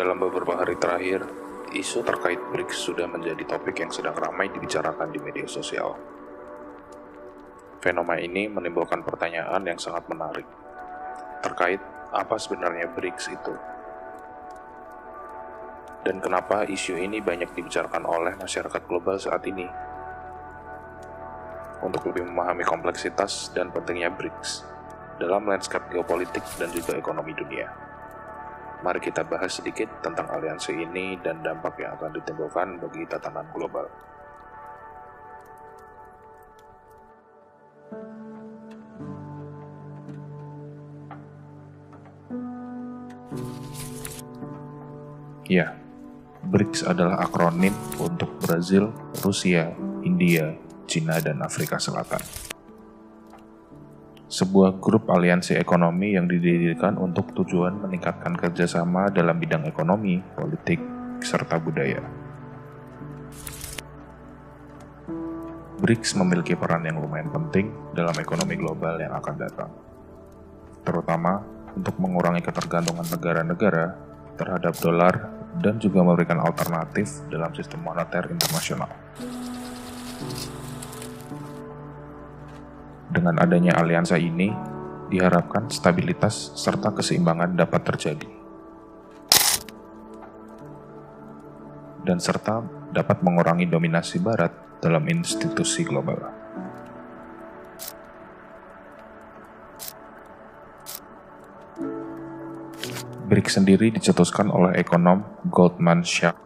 Dalam beberapa hari terakhir, isu terkait BRICS sudah menjadi topik yang sedang ramai dibicarakan di media sosial. Fenomena ini menimbulkan pertanyaan yang sangat menarik terkait apa sebenarnya BRICS itu, dan kenapa isu ini banyak dibicarakan oleh masyarakat global saat ini. Untuk lebih memahami kompleksitas dan pentingnya BRICS dalam lanskap geopolitik dan juga ekonomi dunia, mari kita bahas sedikit tentang aliansi ini dan dampak yang akan ditimbulkan bagi tatanan global. Ya, BRICS adalah akronim untuk Brazil, Rusia, India, Cina, dan Afrika Selatan. Sebuah grup aliansi ekonomi yang didirikan untuk tujuan meningkatkan kerjasama dalam bidang ekonomi, politik, serta budaya. BRICS memiliki peran yang lumayan penting dalam ekonomi global yang akan datang, terutama untuk mengurangi ketergantungan negara-negara terhadap dolar dan juga memberikan alternatif dalam sistem moneter internasional. Dengan adanya aliansi ini, diharapkan stabilitas serta keseimbangan dapat terjadi, dan serta dapat mengurangi dominasi Barat dalam institusi global. BRICS sendiri dicetuskan oleh ekonom Goldman Sachs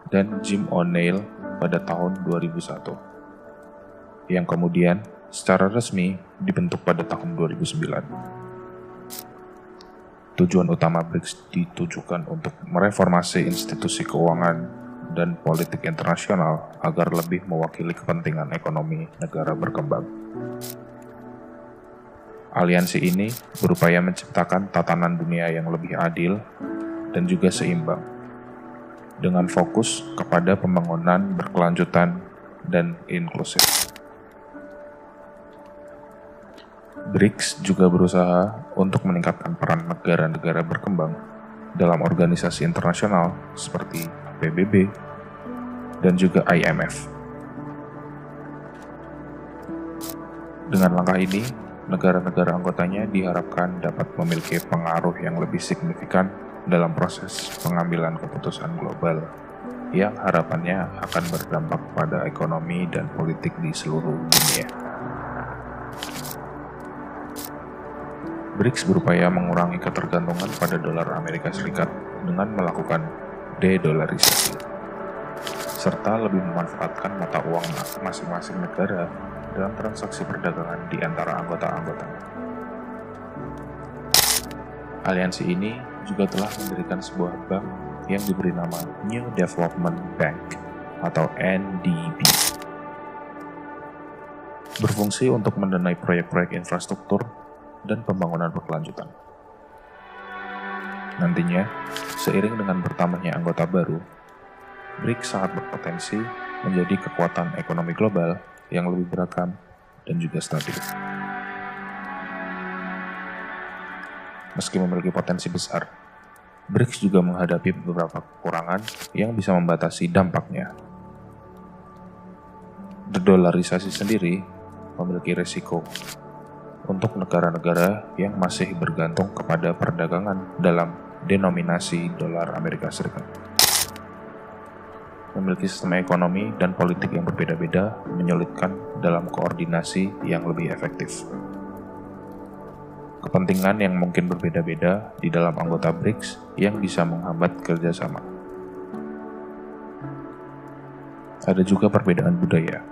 dan Jim O'Neill pada tahun 2001, yang kemudian secara resmi dibentuk pada tahun 2009. Tujuan utama BRICS ditujukan untuk mereformasi institusi keuangan dan politik internasional agar lebih mewakili kepentingan ekonomi negara berkembang. Aliansi ini berupaya menciptakan tatanan dunia yang lebih adil dan juga seimbang, dengan fokus kepada pembangunan berkelanjutan dan inklusif. BRICS juga berusaha untuk meningkatkan peran negara-negara berkembang dalam organisasi internasional seperti PBB dan juga IMF. Dengan langkah ini, negara-negara anggotanya diharapkan dapat memiliki pengaruh yang lebih signifikan dalam proses pengambilan keputusan global yang harapannya akan berdampak pada ekonomi dan politik di seluruh dunia. BRICS berupaya mengurangi ketergantungan pada dolar Amerika Serikat dengan melakukan de-dolarisasi, serta lebih memanfaatkan mata uang masing-masing negara dalam transaksi perdagangan di antara anggota-anggotanya. Aliansi ini juga telah mendirikan sebuah bank yang diberi nama New Development Bank atau NDB, berfungsi untuk mendanai proyek-proyek infrastruktur dan pembangunan berkelanjutan. Nantinya, seiring dengan bertambahnya anggota baru, BRICS sangat berpotensi menjadi kekuatan ekonomi global yang lebih beragam dan juga stabil. Meski memiliki potensi besar, BRICS juga menghadapi beberapa kekurangan yang bisa membatasi dampaknya. Dedolarisasi sendiri memiliki risiko untuk negara-negara yang masih bergantung kepada perdagangan dalam denominasi dolar Amerika Serikat. Memiliki sistem ekonomi dan politik yang berbeda-beda menyulitkan dalam koordinasi yang lebih efektif. Kepentingan yang mungkin berbeda-beda di dalam anggota BRICS yang bisa menghambat kerjasama. Ada juga perbedaan budaya.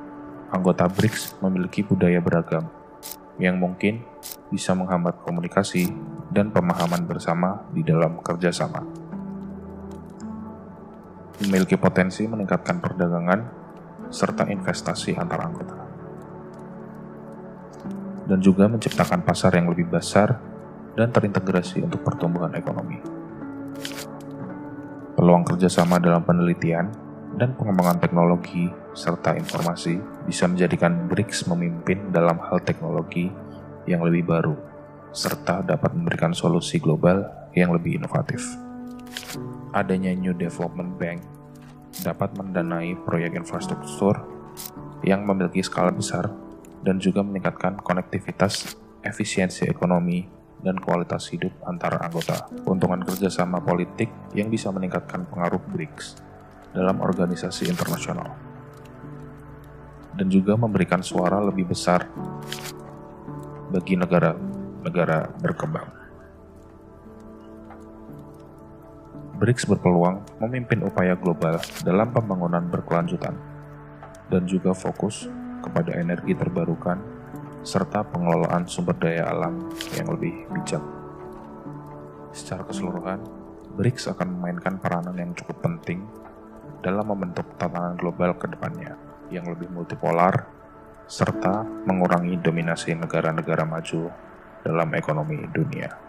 Anggota BRICS memiliki budaya beragam, yang mungkin bisa menghambat komunikasi dan pemahaman bersama di dalam kerjasama. Memiliki potensi meningkatkan perdagangan serta investasi antar anggota, dan juga menciptakan pasar yang lebih besar dan terintegrasi untuk pertumbuhan ekonomi. Peluang kerjasama dalam penelitian dan pengembangan teknologi serta informasi bisa menjadikan BRICS memimpin dalam hal teknologi yang lebih baru, serta dapat memberikan solusi global yang lebih inovatif. adanya New Development Bank dapat mendanai proyek infrastruktur yang memiliki skala besar dan juga meningkatkan konektivitas, efisiensi ekonomi, dan kualitas hidup antara anggota. Keuntungan kerjasama politik yang bisa meningkatkan pengaruh BRICS dalam organisasi internasional dan juga memberikan suara lebih besar bagi negara-negara berkembang. BRICS berpeluang memimpin upaya global dalam pembangunan berkelanjutan dan juga fokus kepada energi terbarukan serta pengelolaan sumber daya alam yang lebih bijak. Secara keseluruhan, BRICS akan memainkan peranan yang cukup penting dalam membentuk tatanan global ke depannya yang lebih multipolar serta mengurangi dominasi negara-negara maju dalam ekonomi dunia.